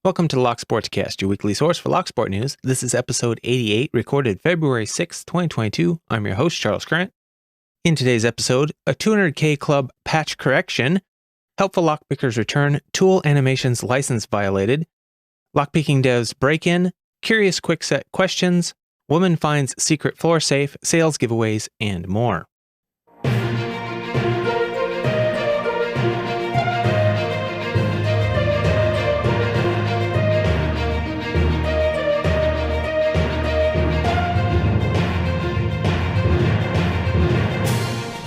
Welcome to the Locksportcast, your weekly source for Locksport news. This is episode 88, recorded February 6, 2022. I'm your host, Charles Current. In today's episode, a 200K club patch correction, Helpful Lockpicker's return, TOOOL animations license violated, LockpickingDev's break-in, curious Kwikset questions, woman finds secret floor safe, sales giveaways, and more.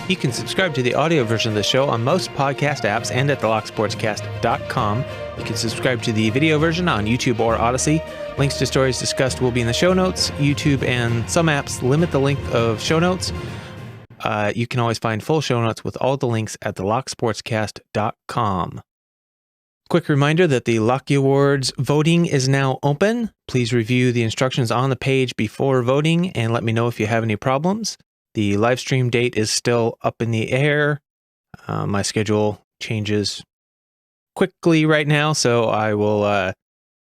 You can subscribe to the audio version of the show on most podcast apps and at thelocksportscast.com. You can subscribe to the video version on YouTube or Odyssey. Links to stories discussed will be in the show notes. YouTube and some apps limit the length of show notes. You can always find full show notes with all the links at thelocksportscast.com. Quick reminder that the Locky Awards voting is now open. Please review the instructions on the page before voting and let me know if you have any problems. The live stream date is still up in the air. My schedule changes quickly right now, so I will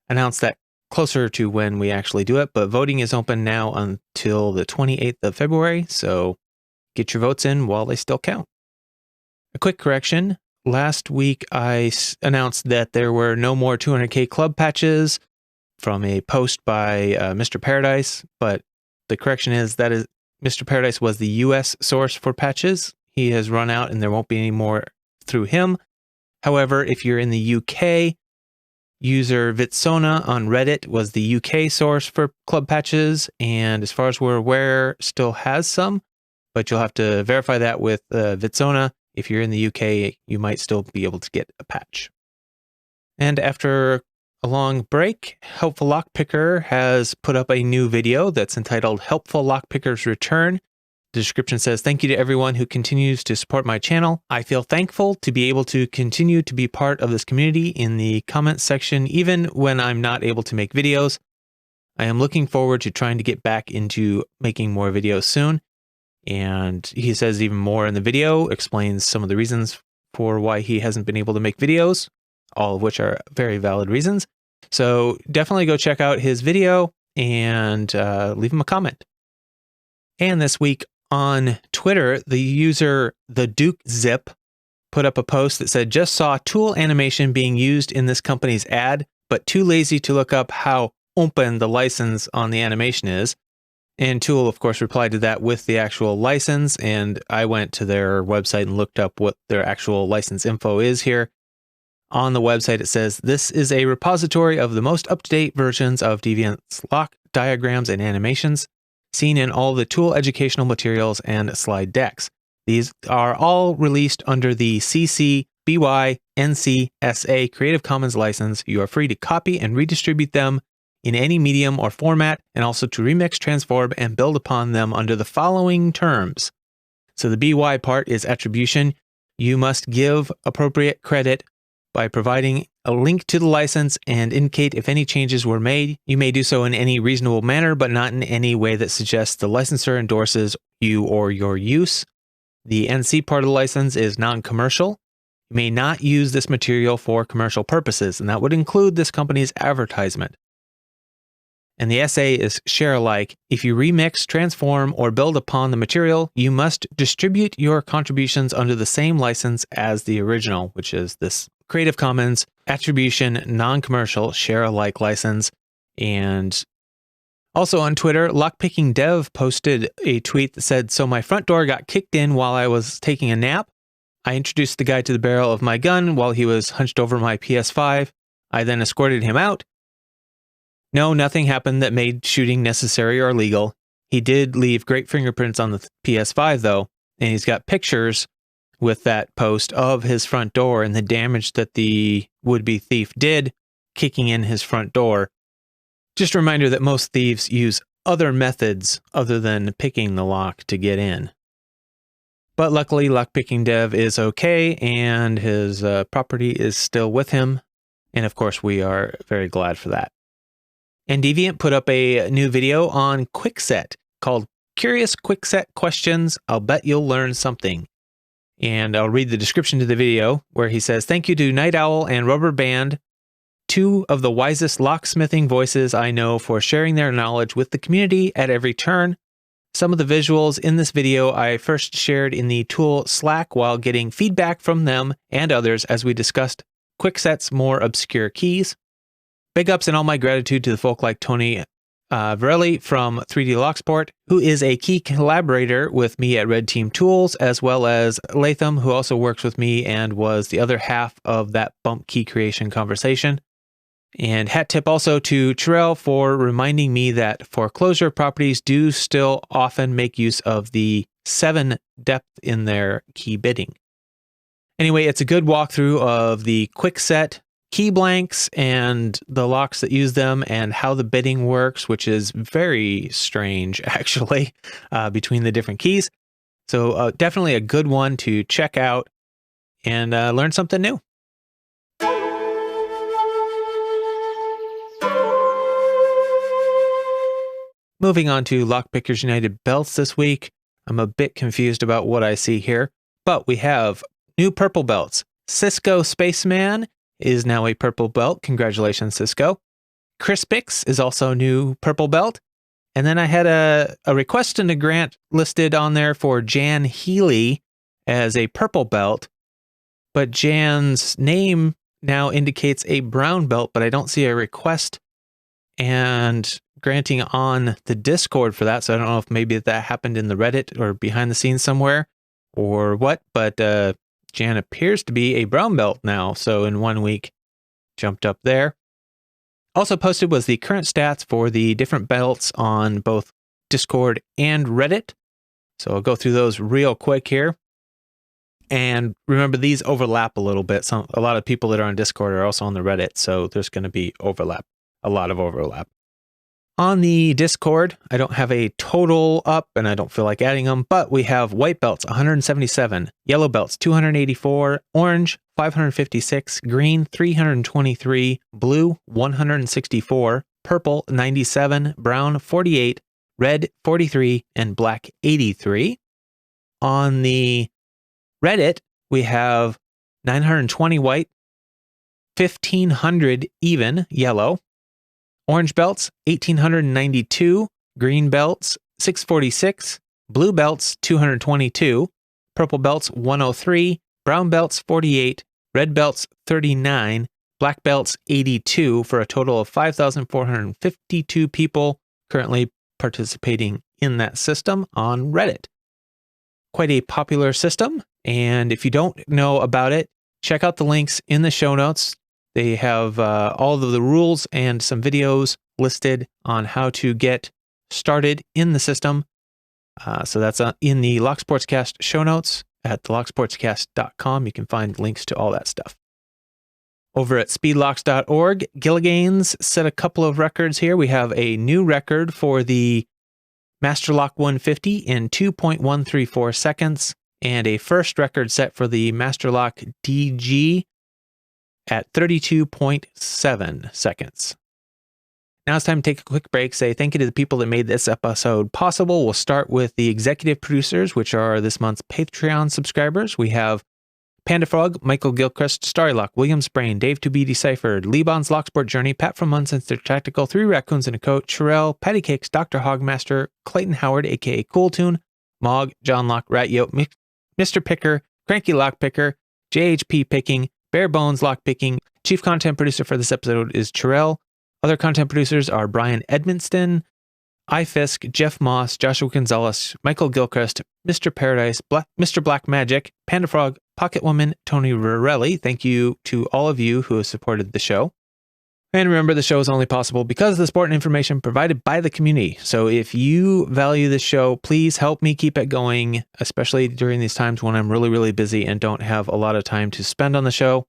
announce that closer to when we actually do it. But voting is open now until the 28th of February, so get your votes in while they still count. A quick correction. Last week, I announced that there were no more 200K club patches from a post by Mr. Paradise, but the correction is Mr. Paradise was the US source for patches. He has run out and there won't be any more through him. However, if you're in the UK, user Vitsona on Reddit was the UK source for club patches, and as far as we're aware, still has some, but you'll have to verify that with Vitsona. If you're in the UK, you might still be able to get a patch. And after a long break, Helpful Lockpicker has put up a new video that's entitled Helpful Lockpicker's Return. The description says, "Thank you to everyone who continues to support my channel. I feel thankful to be able to continue to be part of this community in the comments section, even when I'm not able to make videos. I am looking forward to trying to get back into making more videos soon." And he says even more in the video, explains some of the reasons for why he hasn't been able to make videos, all of which are very valid reasons. So definitely go check out his video and leave him a comment. And this week on Twitter, the user TheDukeZip put up a post that said, "Just saw TOOOL animation being used in this company's ad, but too lazy to look up how open the license on the animation is." And TOOOL, of course, replied to that with the actual license, and I went to their website and looked up what their actual license info is here. On the website, it says, "This is a repository of the most up-to-date versions of Deviant's lock diagrams and animations, seen in all the TOOOL educational materials and slide decks. These are all released under the CC BY NC SA Creative Commons license. You are free to copy and redistribute them in any medium or format, and also to remix, transform, and build upon them under the following terms." So the BY part is attribution. You must give appropriate credit by providing a link to the license and indicate if any changes were made. You may do so in any reasonable manner, but not in any way that suggests the licensor endorses you or your use. The NC part of the license is non-commercial. You may not use this material for commercial purposes, and that would include this company's advertisement. And the SA is share alike. If you remix, transform, or build upon the material, you must distribute your contributions under the same license as the original, which is this Creative Commons Attribution Non-Commercial Share Alike license. And also on Twitter, LockpickingDev posted a tweet that said, "So my front door got kicked in while I was taking a nap. I introduced the guy to the barrel of my gun while he was hunched over my PS5. I then escorted him out. No, nothing happened that made shooting necessary or legal. He did leave great fingerprints on the PS5 though, and he's got pictures with that post of his front door and the damage that the would-be thief did kicking in his front door. Just a reminder that most thieves use other methods other than picking the lock to get in. But luckily, LockpickingDev is okay, and his property is still with him. And of course, we are very glad for that. And Deviant put up a new video on Kwikset called Curious Kwikset Questions. I'll bet you'll learn something. And I'll read the description to the video where he says, "Thank you to Night Owl and Rubber Band two of the wisest locksmithing voices I know for sharing their knowledge with the community at every turn. Some of the visuals in this video I first shared in the TOOOL Slack while getting feedback from them and others as we discussed Kwikset's more obscure keys. Big ups and all my gratitude to the folk like Tony Varelli from 3D Locksport, who is a key collaborator with me at Red Team Tools, as well as Latham, who also works with me and was the other half of that bump key creation conversation. And hat tip also to Terrell for reminding me that foreclosure properties do still often make use of the 7 depth in their key bidding. Anyway, it's a good walkthrough of the Kwikset key blanks and the locks that use them and how the bidding works, which is very strange actually, between the different keys. So definitely a good one to check out and learn something new. Moving on to Lockpickers United belts this week. I'm a bit confused about what I see here, but we have new purple belts. Cisco Spaceman is now a purple belt. Congratulations, Cisco. Crispix is also new purple belt. And then I had a request and a grant listed on there for Jan Healy as a purple belt, but Jan's name now indicates a brown belt, but I don't see a request and granting on the Discord for that. So I don't know if maybe that happened in the Reddit or behind the scenes somewhere or what, but Jan appears to be a brown belt now. So in 1 week, jumped up there. Also posted was the current stats for the different belts on both Discord and Reddit. So I'll go through those real quick here. And remember, these overlap a little bit. A lot of people that are on Discord are also on the Reddit. So there's going to be overlap, a lot of overlap. On the Discord, I don't have a total up and I don't feel like adding them, but we have white belts, 177, yellow belts, 284, orange, 556, green, 323, blue, 164, purple, 97, brown, 48, red, 43, and black, 83. On the Reddit, we have 920 white, 1,500 even yellow, orange belts, 1,892, green belts, 646, blue belts, 222, purple belts, 103, brown belts, 48, red belts, 39, black belts, 82, for a total of 5,452 people currently participating in that system on Reddit. Quite a popular system, and if you don't know about it, check out the links in the show notes. They have all of the rules and some videos listed on how to get started in the system. So that's in the Locksportscast show notes at thelocksportscast.com. You can find links to all that stuff. Over at speedlocks.org, Gilligan's set a couple of records here. We have a new record for the Master Lock 150 in 2.134 seconds, and a first record set for the Master Lock DG at 32.7 seconds. Now it's time to take a quick break, say thank you to the people that made this episode possible. We'll start with the executive producers, which are this month's Patreon subscribers. We have Panda-Frog, Michael Gilchrist, Starrylock, Williams Brain, Dave to be Deciphered, Lebon's Locksport Journey, Pat from Uncensored Tactical, 3 Raccoons and a Coat, Sherelle, Patty Cakes, DoctorHogmaster, Clayton Howard, aka Kewltune, Mog, Jon Lock, Ratyoke, MrPickur, CrankyLockPicker, JHPpicking, Bare Bones Lockpicking. Chief content producer for this episode is Terrell. Other content producers are Brian Edmonston, iFisk, Jeff Moss, Joshua Gonzalez, Michael Gilchrist, Mr. Paradise, MrBlack-Magic, Panda-Frog, Pocket Woman, Tony Varelli. Thank you to all of you who have supported the show. And remember, the show is only possible because of the support and information provided by the community. So if you value this show, please help me keep it going, especially during these times when I'm really, really busy and don't have a lot of time to spend on the show.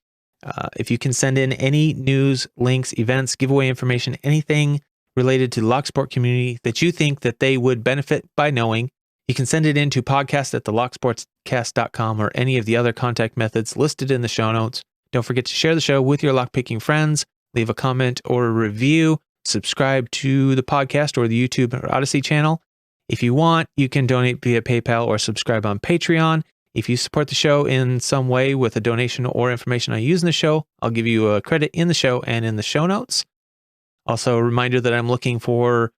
If you can send in any news, links, events, giveaway information, anything related to the Locksport community that you think that they would benefit by knowing, you can send it in to podcast@thelocksportscast.com or any of the other contact methods listed in the show notes. Don't forget to share the show with your lockpicking friends, leave a comment or a review, subscribe to the podcast or the YouTube or Odyssey channel. If you want, you can donate via PayPal or subscribe on Patreon. If you support the show in some way with a donation or information I use in the show, I'll give you a credit in the show and in the show notes. Also, a reminder that I'm looking for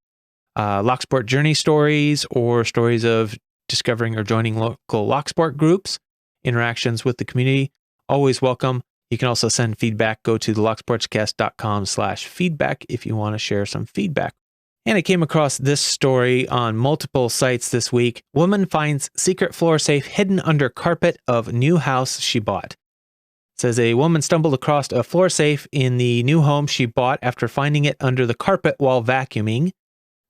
Locksport journey stories or stories of discovering or joining local Locksport groups, interactions with the community. Always welcome. You can also send feedback. Go to the locksportscast.com/feedback if you want to share some feedback. And I came across this story on multiple sites this week. Woman finds secret floor safe hidden under carpet of new house she bought. It says a woman stumbled across a floor safe in the new home she bought after finding it under the carpet while vacuuming.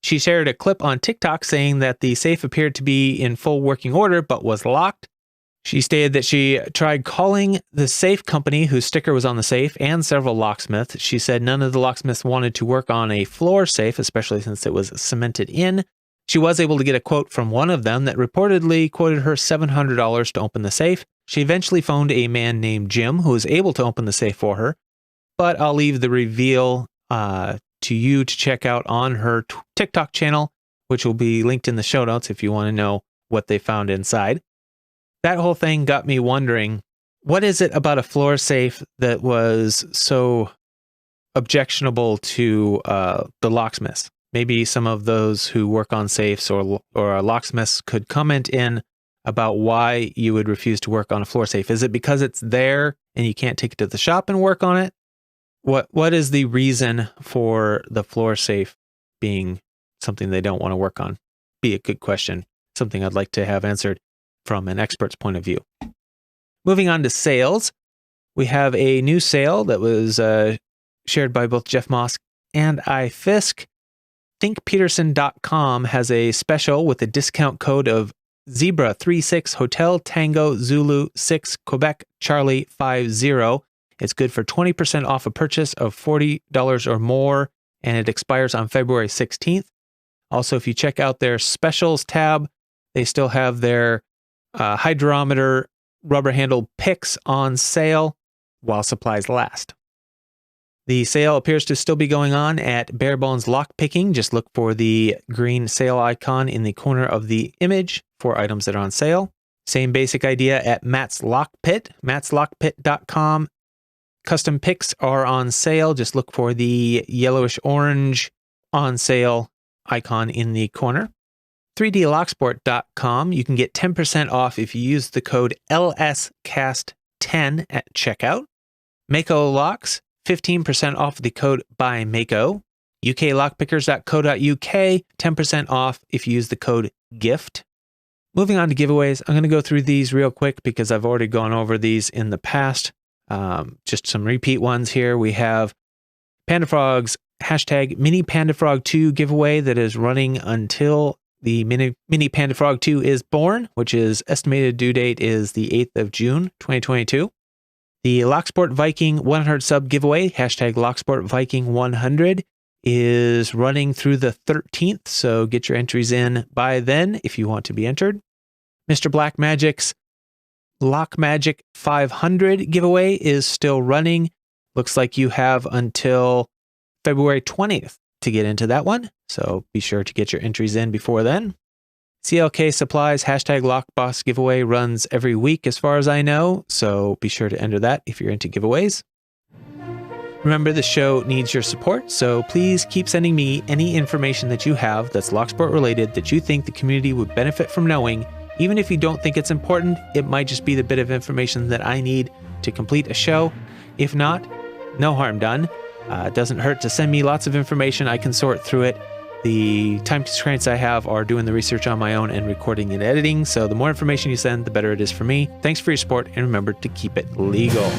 She shared a clip on TikTok saying that the safe appeared to be in full working order but was locked. She stated that she tried calling the safe company whose sticker was on the safe and several locksmiths. She said none of the locksmiths wanted to work on a floor safe, especially since it was cemented in. She was able to get a quote from one of them that reportedly quoted her $700 to open the safe. She eventually phoned a man named Jim who was able to open the safe for her, but I'll leave the reveal to you to check out on her TikTok channel, which will be linked in the show notes if you want to know what they found inside. That whole thing got me wondering, what is it about a floor safe that was so objectionable to the locksmiths? Maybe some of those who work on safes or locksmiths could comment in about why you would refuse to work on a floor safe. Is it because it's there and you can't take it to the shop and work on it? What is the reason for the floor safe being something they don't want to work on? Be a good question. Something I'd like to have answered from an expert's point of view. Moving on to sales, we have a new sale that was shared by both Jeff Moss and I Fisk. ThinkPeterson.com has a special with a discount code of Zebra36 Hotel Tango Zulu 6 Quebec Charlie 50. It's good for 20% off a purchase of $40 or more, and it expires on February 16th. Also, if you check out their specials tab, they still have their hydrometer rubber-handled picks on sale while supplies last. The sale appears to still be going on at Barebones Lockpicking. Just look for the green sale icon in the corner of the image for items that are on sale. Same basic idea at Matt's Lock Pit, mattslockpit.com. Custom picks are on sale. Just look for the yellowish-orange on sale icon in the corner. 3dlocksport.com. You can get 10% off if you use the code LSCAST10 at checkout. Mako Locks, 15% off the code by Mako. uklockpickers.co.uk, 10% off if you use the code GIFT. Moving on to giveaways, I'm going to go through these real quick because I've already gone over these in the past. Just some repeat ones here. We have Panda-Frog's hashtag Mini Panda-Frog 2 giveaway that is running until the Mini Panda-Frog 2 is born, which is estimated due date is the 8th of June, 2022. The Locksport Viking 100 sub giveaway, hashtag Locksport Viking 100, is running through the 13th, so get your entries in by then if you want to be entered. MrBlack-Magic's Lock Magic 500 giveaway is still running. Looks like you have until February 20th to get into that one, so be sure to get your entries in before then. CLK Supplies hashtag Lockboss giveaway runs every week as far as I know, so be sure to enter that if you're into giveaways. Remember, the show needs your support, so please keep sending me any information that you have that's Locksport related that you think the community would benefit from knowing. Even if you don't think it's important, it might just be the bit of information that I need to complete a show. If not, no harm done. It doesn't hurt to send me lots of information. I can sort through it. The time constraints I have are doing the research on my own and recording and editing, so the more information you send, the better it is for me. Thanks for your support, and remember to keep it legal.